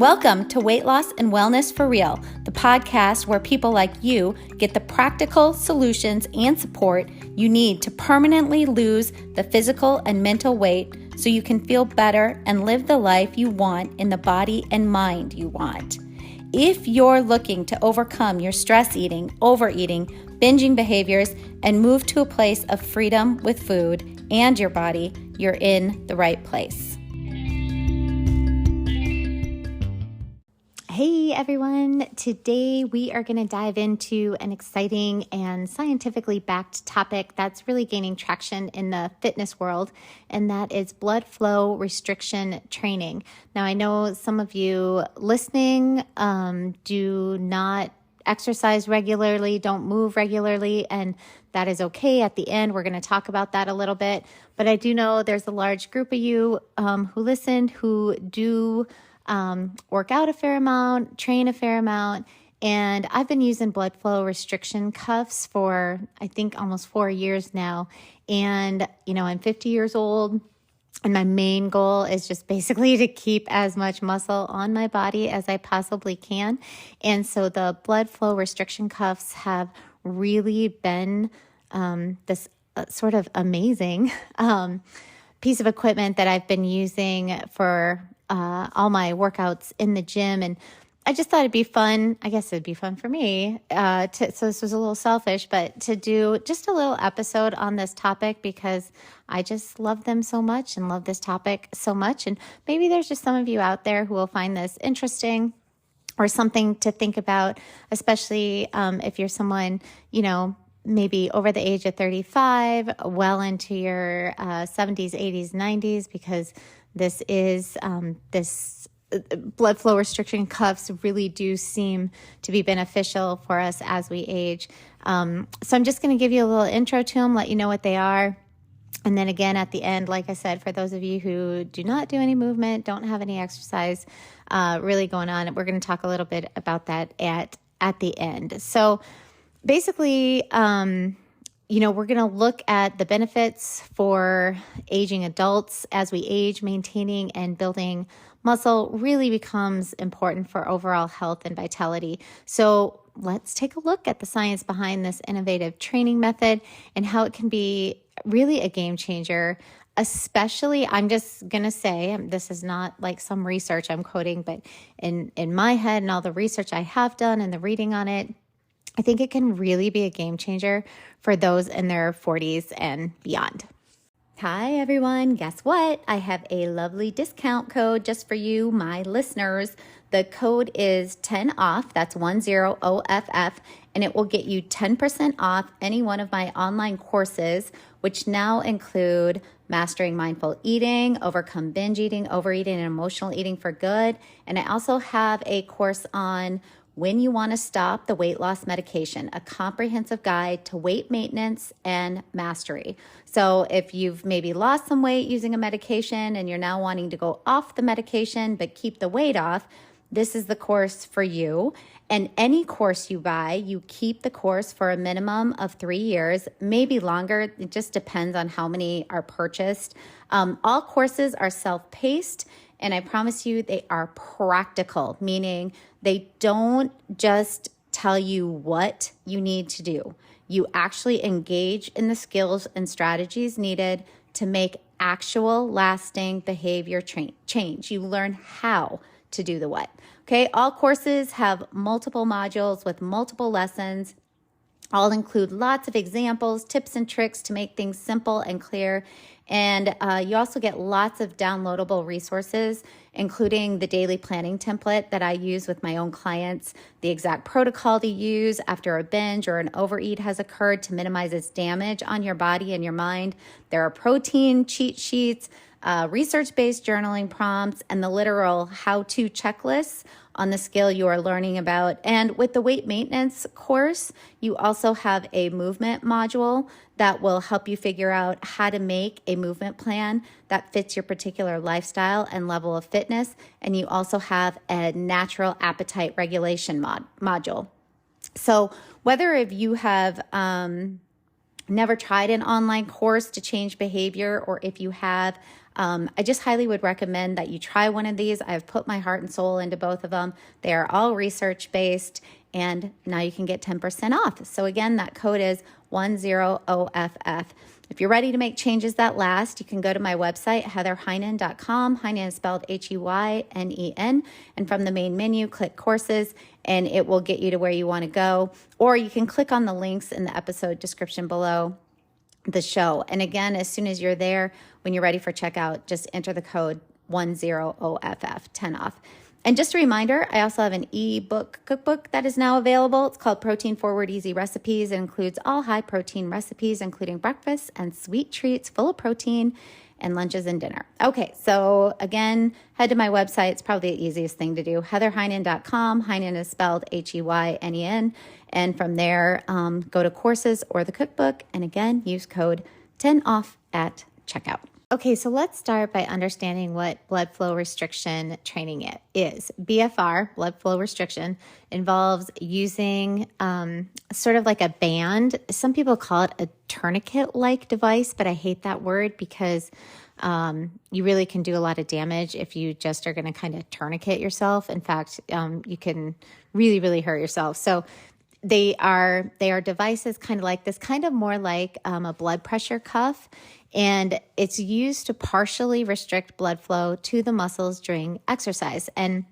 Welcome to Weight Loss and Wellness for Real, the podcast where people like you get the practical solutions and support you need to permanently lose the physical and mental weight so you can feel better and live the life you want in the body and mind you want. If you're looking to overcome your stress eating, overeating, binging behaviors, and move to a place of freedom with food and your body, you're in the right place. Hey everyone, today we are going to dive into an exciting and scientifically backed topic that's really gaining traction in the fitness world, and that is blood flow restriction training. Now, I know some of you listening do not exercise regularly, don't move regularly, and that is okay. At the end, we're going to talk about that a little bit, but I do know there's a large group of you who listen who do work out a fair amount, train a fair amount, and I've been using blood flow restriction cuffs for, I think, almost 4 years now. And, I'm 50 years old, and my main goal is just basically to keep as much muscle on my body as I possibly can. And so the blood flow restriction cuffs have really been this sort of amazing piece of equipment that I've been using for all my workouts in the gym. And I just thought it'd be fun. I guess it'd be fun for me. So this was a little selfish, but to do just a little episode on this topic because I just love them so much and love this topic so much. And maybe there's just some of you out there who will find this interesting or something to think about, especially if you're someone, maybe over the age of 35, well into your 70s, 80s, 90s, because this is this blood flow restriction cuffs really do seem to be beneficial for us as we age. So I'm just going to give you a little intro to them, let you know what they are. And then again, at the end, like I said, for those of you who do not do any movement, don't have any exercise really going on, we're going to talk a little bit about that at the end. So basically, we're going to look at the benefits for aging adults. As we age, maintaining and building muscle really becomes important for overall health and vitality. So let's take a look at the science behind this innovative training method and how it can be really a game changer. Especially, I'm just going to say, this is not like some research I'm quoting, but in my head and all the research I have done and the reading on it, I think it can really be a game changer for those in their 40s and beyond. Hi, everyone. Guess what? I have a lovely discount code just for you, my listeners. The code is 10OFF. That's 10OFF. And it will get you 10% off any one of my online courses, which now include Mastering Mindful Eating, Overcome Binge Eating, Overeating, and Emotional Eating for Good. And I also have a course on When You Want to Stop the Weight Loss Medication, a comprehensive guide to weight maintenance and mastery. So if you've maybe lost some weight using a medication and you're now wanting to go off the medication but keep the weight off, this is the course for you. And any course you buy, you keep the course for a minimum of 3 years, maybe longer. It just depends on how many are purchased. All courses are self-paced, and I promise you they are practical, meaning they don't just tell you what you need to do. You actually engage in the skills and strategies needed to make actual lasting behavior change. You learn how to do the what. Okay, all courses have multiple modules with multiple lessons. All include lots of examples, tips, and tricks to make things simple and clear. And you also get lots of downloadable resources, including the daily planning template that I use with my own clients, the exact protocol to use after a binge or an overeat has occurred to minimize its damage on your body and your mind. There are protein cheat sheets, research-based journaling prompts, and the literal how-to checklists on the skill you are learning about. And with the weight maintenance course, you also have a movement module that will help you figure out how to make a movement plan that fits your particular lifestyle and level of fitness. And you also have a natural appetite regulation module. So whether if you have never tried an online course to change behavior, or if you have, I just highly would recommend that you try one of these. I've put my heart and soul into both of them. They are all research-based, and now you can get 10% off. So again, that code is 10OFF. If you're ready to make changes that last, you can go to my website, heatherheynen.com. Heynen is spelled Heynen. And from the main menu, click courses, and it will get you to where you want to go. Or you can click on the links in the episode description below the show. And again, as soon as you're there, when you're ready for checkout, just enter the code 10OFF, 10 off. And just a reminder, I also have an ebook cookbook that is now available. It's called Protein Forward Easy Recipes. It includes all high protein recipes, including breakfast and sweet treats full of protein and lunches and dinner. Okay, so again, head to my website. It's probably the easiest thing to do, heatherheynen.com. Heynen is spelled Heynen. And from there, go to courses or the cookbook. And again, use code 10 off at checkout. Okay, so let's start by understanding what blood flow restriction training is. BFR, blood flow restriction, involves using sort of like a band. Some people call it a tourniquet-like device, but I hate that word because you really can do a lot of damage if you just are going to kind of tourniquet yourself. In fact, you can really, really hurt yourself. So they are devices kind of like this, kind of more like a blood pressure cuff. And it's used to partially restrict blood flow to the muscles during exercise. And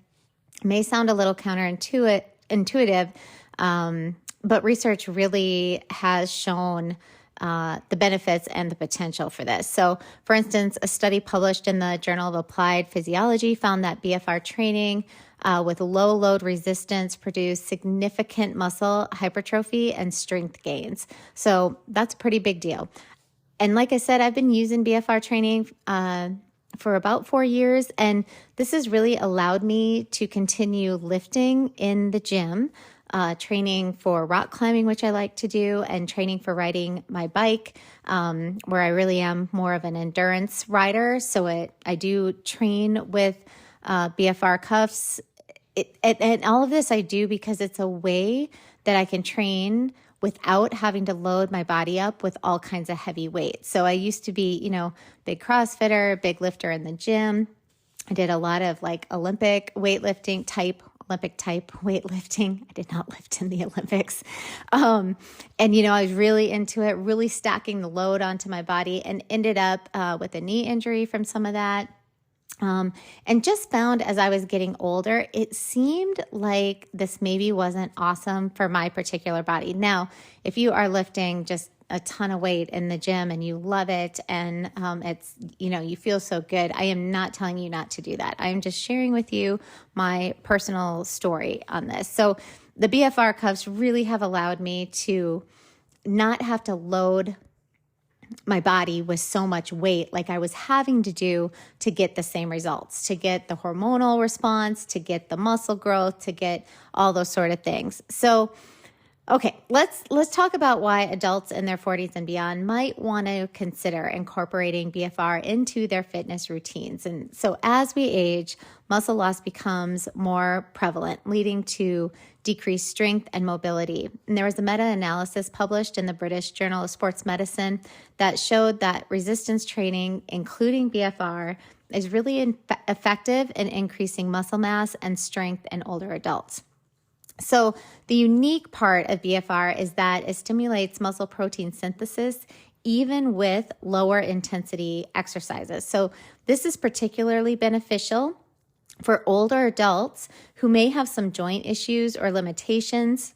it may sound a little counterintuitive, but research really has shown the benefits and the potential for this. So, for instance, a study published in the Journal of Applied Physiology found that BFR training with low load resistance produced significant muscle hypertrophy and strength gains. So that's a pretty big deal. And like I said, I've been using BFR training for about 4 years, and this has really allowed me to continue lifting in the gym, training for rock climbing, which I like to do, and training for riding my bike, where I really am more of an endurance rider. So I do train with BFR cuffs. And all of this I do because it's a way that I can train without having to load my body up with all kinds of heavy weights. So I used to be, big CrossFitter, big lifter in the gym. I did a lot of like Olympic type weightlifting. I did not lift in the Olympics. And, I was really into it, really stacking the load onto my body, and ended up with a knee injury from some of that. And just found as I was getting older, it seemed like this maybe wasn't awesome for my particular body. Now, if you are lifting just a ton of weight in the gym and you love it and it's, you feel so good, I am not telling you not to do that. I am just sharing with you my personal story on this. So the BFR cuffs really have allowed me to not have to load my body with so much weight like I was having to do to get the same results, to get the hormonal response, to get the muscle growth, to get all those sort of things. So, okay, let's talk about why adults in their 40s and beyond might want to consider incorporating BFR into their fitness routines. And so as we age, muscle loss becomes more prevalent, leading to decreased strength and mobility. And there was a meta-analysis published in the British Journal of Sports Medicine that showed that resistance training, including BFR, is really effective in increasing muscle mass and strength in older adults. So the unique part of BFR is that it stimulates muscle protein synthesis even with lower intensity exercises. So this is particularly beneficial for older adults who may have some joint issues or limitations.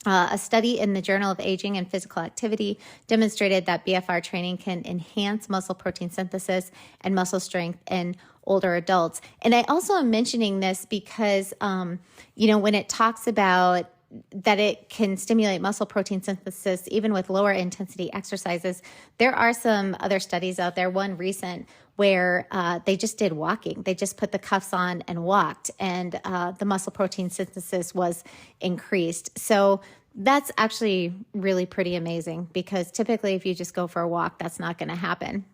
A study in the Journal of Aging and Physical Activity demonstrated that BFR training can enhance muscle protein synthesis and muscle strength in older adults. And I also am mentioning this because, when it talks about that it can stimulate muscle protein synthesis even with lower intensity exercises, there are some other studies out there, one recent, where they just did walking. They just put the cuffs on and walked, and the muscle protein synthesis was increased. So that's actually really pretty amazing, because typically if you just go for a walk, that's not going to happen.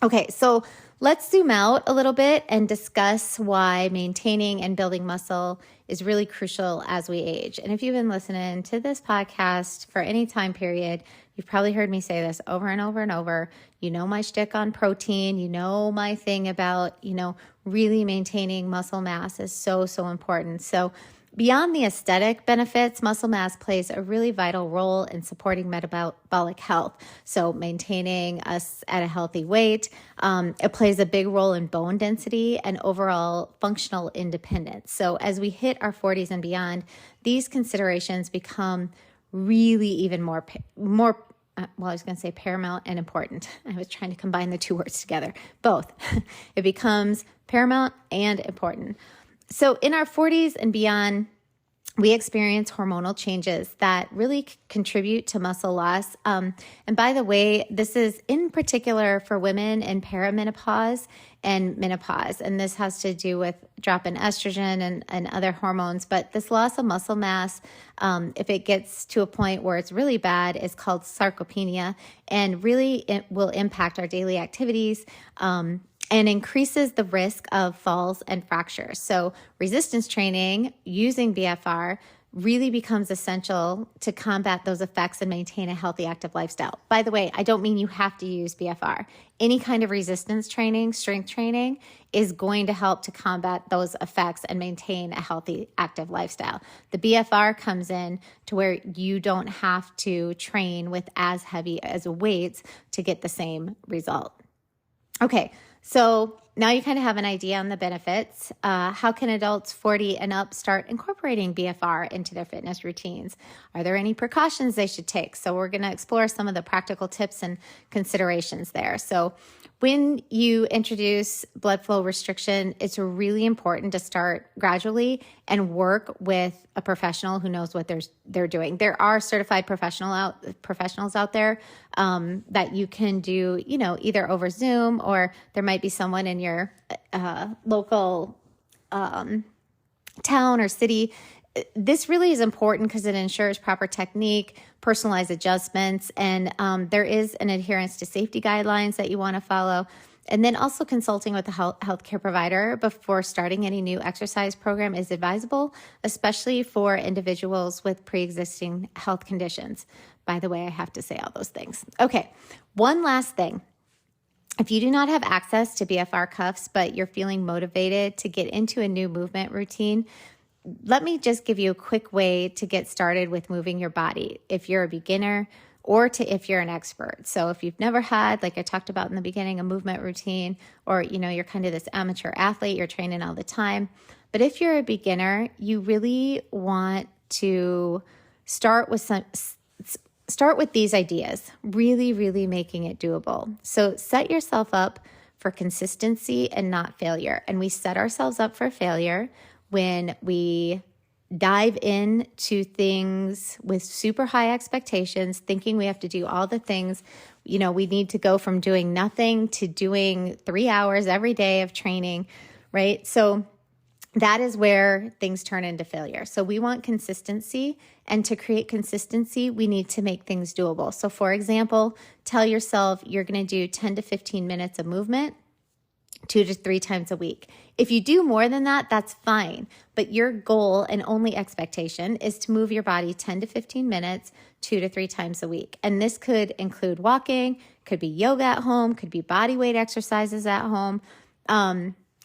Okay, so let's zoom out a little bit and discuss why maintaining and building muscle is really crucial as we age. And if you've been listening to this podcast for any time period, you've probably heard me say this over and over and over. You know my shtick on protein. You know my thing about, really maintaining muscle mass is so, so important. So beyond the aesthetic benefits, muscle mass plays a really vital role in supporting metabolic health. So maintaining us at a healthy weight, it plays a big role in bone density and overall functional independence. So as we hit our 40s and beyond, these considerations become really even more I was going to say paramount and important. I was trying to combine the two words together. Both. It becomes paramount and important. So in our 40s and beyond, we experience hormonal changes that really contribute to muscle loss. And by the way, this is in particular for women in perimenopause and menopause. And this has to do with drop in estrogen and other hormones. But this loss of muscle mass, if it gets to a point where it's really bad, is called sarcopenia. And really it will impact our daily activities, and increases the risk of falls and fractures. So resistance training using BFR really becomes essential to combat those effects and maintain a healthy, active lifestyle. By the way, I don't mean you have to use BFR. Any kind of resistance training, strength training is going to help to combat those effects and maintain a healthy, active lifestyle. The BFR comes in to where you don't have to train with as heavy as weights to get the same result. Okay. So now you kind of have an idea on the benefits. How can adults 40 and up start incorporating BFR into their fitness routines? Are there any precautions they should take? So we're going to explore some of the practical tips and considerations there. So when you introduce blood flow restriction, it's really important to start gradually and work with a professional who knows what they're doing. There are certified professionals out there that you can do, either over Zoom, or there might be someone in your local town or city. This really is important because it ensures proper technique, personalized adjustments, and there is an adherence to safety guidelines that you want to follow. And then also consulting with a healthcare provider before starting any new exercise program is advisable, especially for individuals with pre-existing health conditions. By the way, I have to say all those things. Okay, one last thing. If you do not have access to BFR cuffs, but you're feeling motivated to get into a new movement routine, let me just give you a quick way to get started with moving your body if you're a beginner or if you're an expert. So if you've never had, like I talked about in the beginning, a movement routine, or you're kind of this amateur athlete, you're training all the time. But if you're a beginner, you really want to start with these ideas, really, really making it doable. So set yourself up for consistency and not failure. And we set ourselves up for failure when we dive into things with super high expectations, thinking we have to do all the things. We need to go from doing nothing to doing 3 hours every day of training, right? So that is where things turn into failure. So we want consistency, and to create consistency, we need to make things doable. So for example, tell yourself you're going to do 10 to 15 minutes of movement 2 to 3 times a week. If you do more than that, that's fine. But your goal and only expectation is to move your body 10 to 15 minutes, 2 to 3 times a week. And this could include walking, could be yoga at home, could be body weight exercises at home,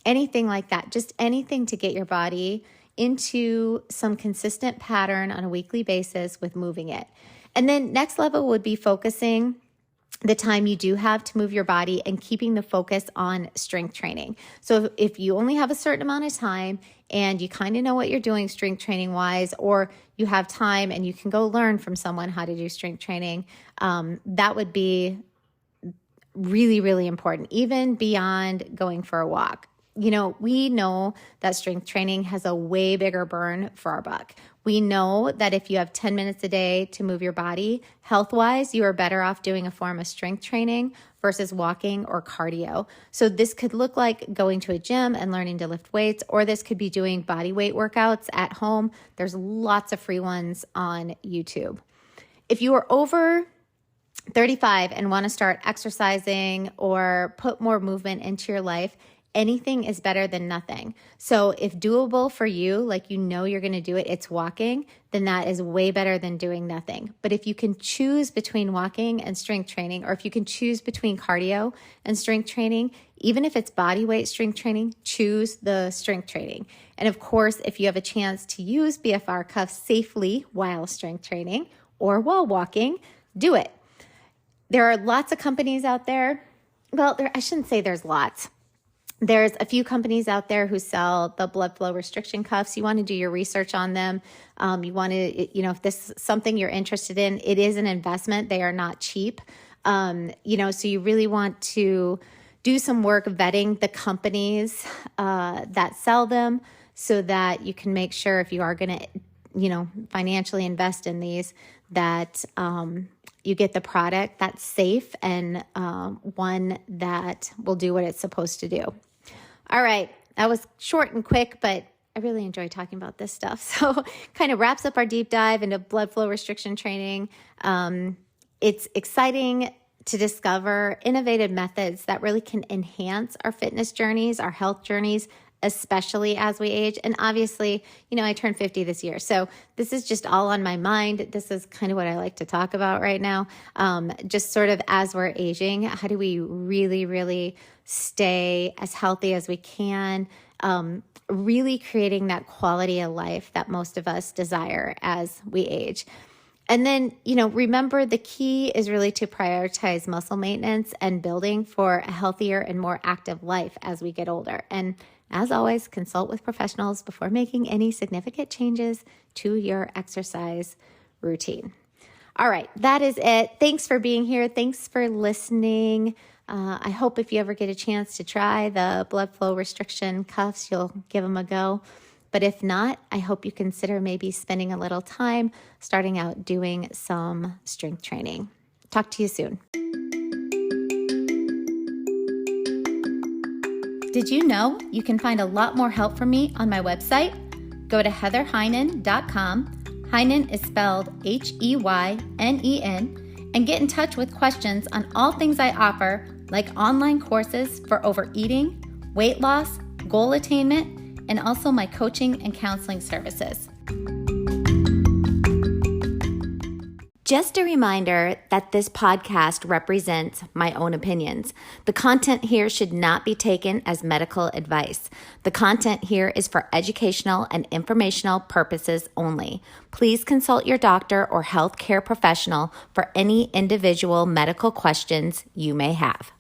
anything like that. Just anything to get your body into some consistent pattern on a weekly basis with moving it. And then next level would be focusing the time you do have to move your body and keeping the focus on strength training. So if you only have a certain amount of time and you kind of know what you're doing strength training wise, or you have time and you can go learn from someone how to do strength training, that would be really, really important, even beyond going for a walk. We know that strength training has a way bigger burn for our buck. We know that if you have 10 minutes a day to move your body, health-wise, you are better off doing a form of strength training versus walking or cardio. So this could look like going to a gym and learning to lift weights, or this could be doing body weight workouts at home. There's lots of free ones on YouTube. If you are over 35 and want to start exercising or put more movement into your life, anything is better than nothing. So if doable for you, like you know you're going to do it, it's walking, then that is way better than doing nothing. But if you can choose between walking and strength training, or if you can choose between cardio and strength training, even if it's body weight strength training, choose the strength training. And of course, if you have a chance to use BFR cuffs safely while strength training or while walking, do it. There are lots of companies out there. Well, I shouldn't say there's lots. There's a few companies out there who sell the blood flow restriction cuffs. You want to do your research on them. You want to, if this is something you're interested in, it is an investment. They are not cheap. So you really want to do some work vetting the companies that sell them so that you can make sure if you are going to, financially invest in these, that you get the product that's safe and one that will do what it's supposed to do. All right, that was short and quick, but I really enjoy talking about this stuff. So kind of wraps up our deep dive into blood flow restriction training. It's exciting to discover innovative methods that really can enhance our fitness journeys, our health journeys, especially as we age. And obviously, I turned 50 this year. So this is just all on my mind. This is kind of what I like to talk about right now. Just sort of as we're aging, how do we really, really stay as healthy as we can? Really creating that quality of life that most of us desire as we age. And then, remember the key is really to prioritize muscle maintenance and building for a healthier and more active life as we get older. And as always, consult with professionals before making any significant changes to your exercise routine. All right, that is it. Thanks for being here. Thanks for listening. I hope if you ever get a chance to try the blood flow restriction cuffs, you'll give them a go. But if not, I hope you consider maybe spending a little time starting out doing some strength training. Talk to you soon. Did you know you can find a lot more help from me on my website? Go to heatherheynen.com. Heynen is spelled Heynen, and get in touch with questions on all things I offer, like online courses for overeating, weight loss, goal attainment, and also my coaching and counseling services. Just a reminder that this podcast represents my own opinions. The content here should not be taken as medical advice. The content here is for educational and informational purposes only. Please consult your doctor or healthcare professional for any individual medical questions you may have.